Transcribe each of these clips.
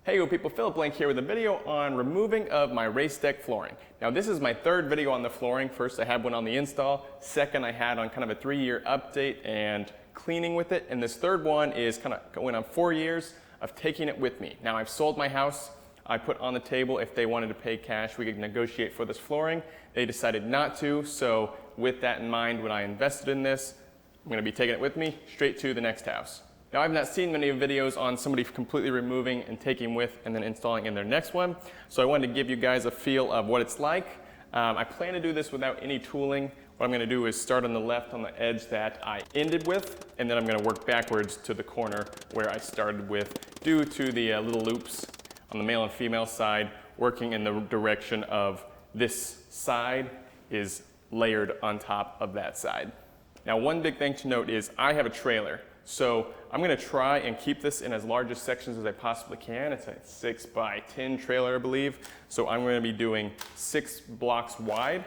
Hey you people, Philip Blank here with a video on removing of my RaceDeck flooring. Now this is my third video on the flooring. First I had one on the install, second I had on kind of a 3-year update and cleaning with it, and this third one is kind of going on 4 years of taking it with me. Now I've sold my house. I put on the table if they wanted to pay cash, we could negotiate for this flooring. They decided not to, so with that in mind, when I invested in this, I'm going to be taking it with me straight to the next house. Now I've not seen many videos on somebody completely removing and taking with and then installing in their next one, so I wanted to give you guys a feel of what it's like. I plan to do this without any tooling. What I'm going to do is start on the left on the edge that I ended with, and then I'm going to work backwards to the corner where I started with, due to the little loops on the male and female side, working in the direction of this side is layered on top of that side. Now one big thing to note is I have a trailer. So I'm going to try and keep this in as large sections as I possibly can. It's a 6x10 trailer, I believe. So I'm going to be doing 6 blocks wide.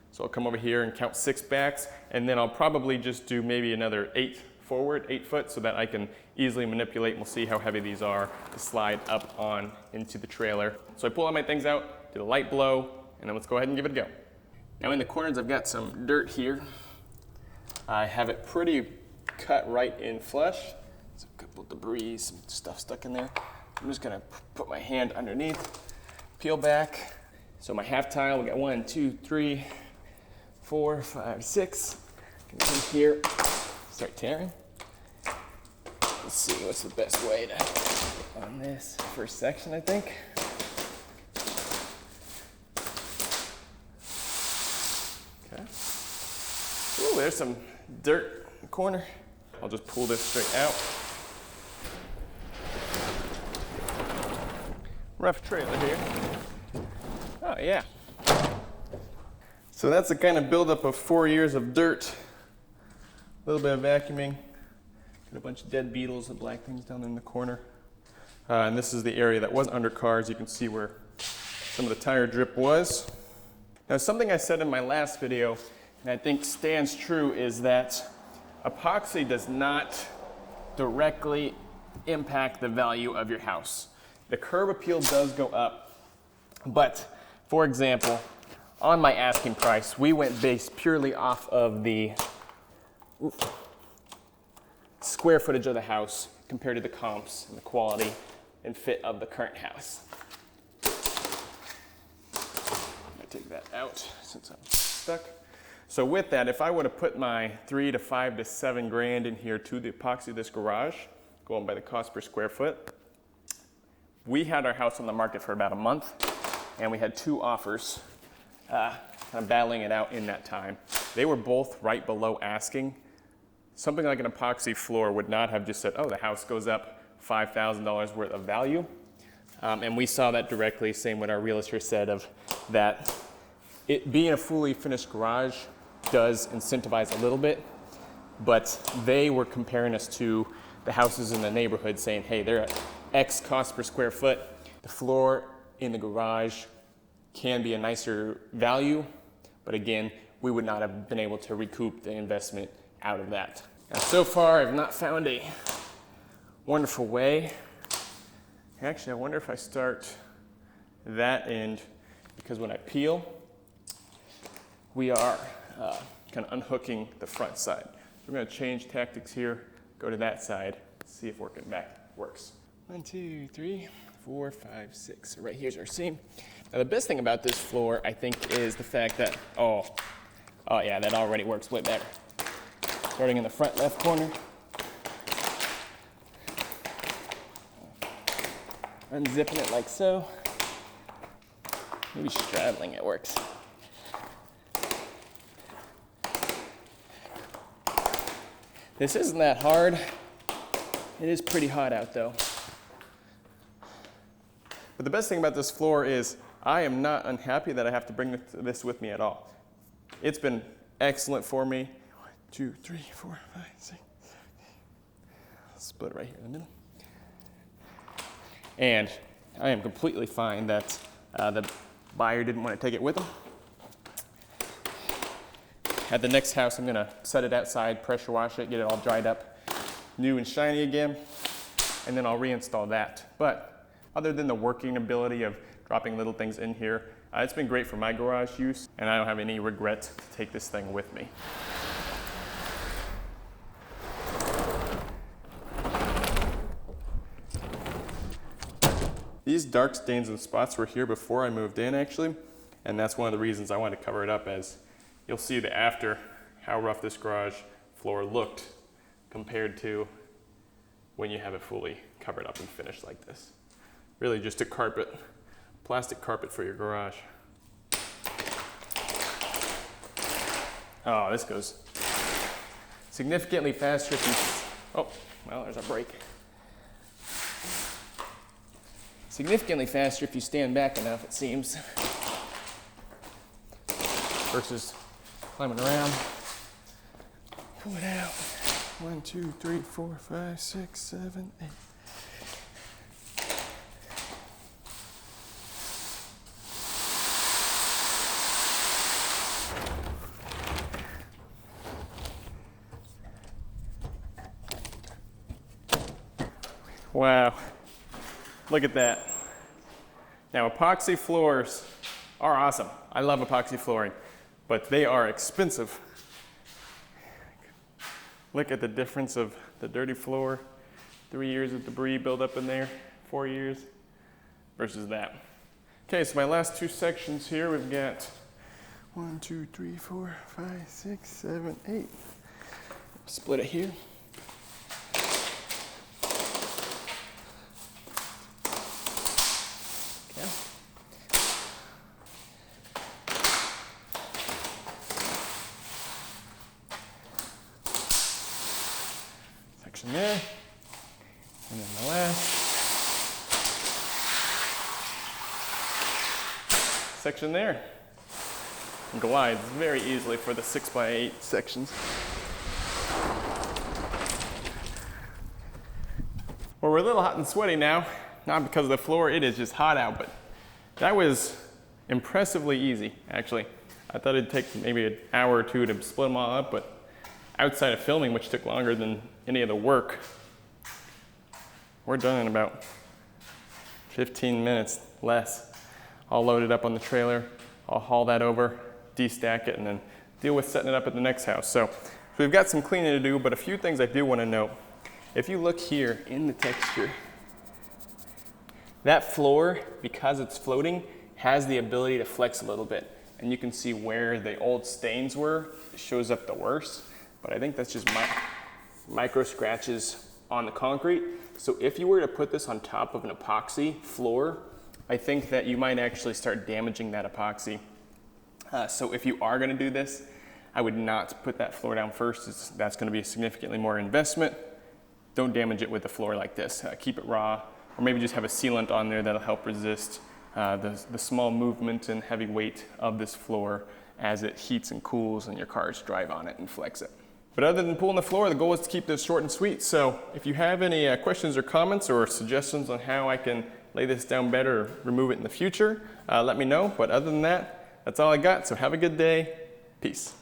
So I'll come over here and count 6 backs, and then I'll probably just do maybe another 8 forward, 8 foot, so that I can easily manipulate, and we'll see how heavy these are to slide up on into the trailer. So I pull all my things out, did a light blow, and then let's go ahead and give it a go. Now in the corners I've got some dirt here. I have it pretty cut right in flush. There's a couple of debris, some stuff stuck in there. I'm just gonna put my hand underneath, peel back. So my half tile, we got 1, 2, 3, 4, 5, 6. Come in here, start tearing. Let's see what's the best way to get on this first section, I think. Okay. Ooh, there's some dirt in the corner. I'll just pull this straight out. Rough trailer here. Oh yeah. So that's the kind of buildup of 4 years of dirt. A little bit of vacuuming. Got a bunch of dead beetles and black things down in the corner. And this is the area that was under cars. You can see where some of the tire drip was. Now something I said in my last video, and I think stands true, is that epoxy does not directly impact the value of your house. The curb appeal does go up, but for example, on my asking price, we went based purely off of the square footage of the house compared to the comps and the quality and fit of the current house. I'm gonna take that out since I'm stuck. So with that, if I would have put my 3 to 5 to 7 grand in here to the epoxy of this garage, going by the cost per square foot, we had our house on the market for about a month, and we had 2 offers, kind of battling it out in that time. They were both right below asking. Something like an epoxy floor would not have just said, oh, the house goes up $5,000 worth of value. And we saw that directly, same what our realtor said, of that it being a fully finished garage does incentivize a little bit, but they were comparing us to the houses in the neighborhood saying, hey, they're at X cost per square foot. The floor in the garage can be a nicer value, but again, we would not have been able to recoup the investment out of that. Now, so far, I've not found a wonderful way. Actually, I wonder if I start that end, because when I peel, we are kind of unhooking the front side. So we're going to change tactics here, go to that side, see if working back works. 1, 2, 3, 4, 5, 6. So right here's our seam. Now the best thing about this floor, I think, is the fact that, oh yeah, that already works way better. Starting in the front left corner. Unzipping it like so. Maybe straddling it works. This isn't that hard. It is pretty hot out though. But the best thing about this floor is I am not unhappy that I have to bring this with me at all. It's been excellent for me. 1, 2, 3, 4, 5, 6. Split it right here in the middle. And I am completely fine that the buyer didn't want to take it with them. At the next house, I'm gonna set it outside, pressure wash it, get it all dried up, new and shiny again, and then I'll reinstall that. But other than the working ability of dropping little things in here, it's been great for my garage use, and I don't have any regret to take this thing with me. These dark stains and spots were here before I moved in, actually, and that's one of the reasons I wanted to cover it up, as you'll see the after, how rough this garage floor looked compared to when you have it fully covered up and finished like this. Really just a carpet, plastic carpet for your garage. Oh, this goes significantly faster if you, oh, well, there's a break. Significantly faster if you stand back enough, it seems, versus climbing around. Pull it out. 1, 2, 3, 4, 5, 6, 7, 8. Wow, look at that. Now, epoxy floors are awesome. I love epoxy flooring, but they are expensive. Look at the difference of the dirty floor, 3 years of debris built up in there, 4 years, versus that. Okay, so my last two sections here, we've got 1, 2, 3, 4, 5, 6, 7, 8. Split it here. Section there, and then the last section there. It glides very easily for the 6x8 sections. Well, we're a little hot and sweaty now, not because of the floor, it is just hot out, but that was impressively easy, actually. I thought it'd take maybe an hour or two to split them all up, but outside of filming, which took longer than any of the work, we're done in about 15 minutes, less. All loaded up on the trailer. I'll haul that over, de-stack it, and then deal with setting it up at the next house. So we've got some cleaning to do, but a few things I do want to note. If you look here in the texture, that floor, because it's floating, has the ability to flex a little bit. And you can see where the old stains were. It shows up the worst. But I think that's just micro scratches on the concrete. So if you were to put this on top of an epoxy floor, I think that you might actually start damaging that epoxy. So if you are gonna do this, I would not put that floor down first. That's gonna be a significantly more investment. Don't damage it with a floor like this. Keep it raw, or maybe just have a sealant on there that'll help resist the small movement and heavy weight of this floor as it heats and cools and your cars drive on it and flex it. But other than pulling the floor, the goal is to keep this short and sweet. So if you have any questions or comments or suggestions on how I can lay this down better or remove it in the future, let me know. But other than that, that's all I got. So have a good day. Peace.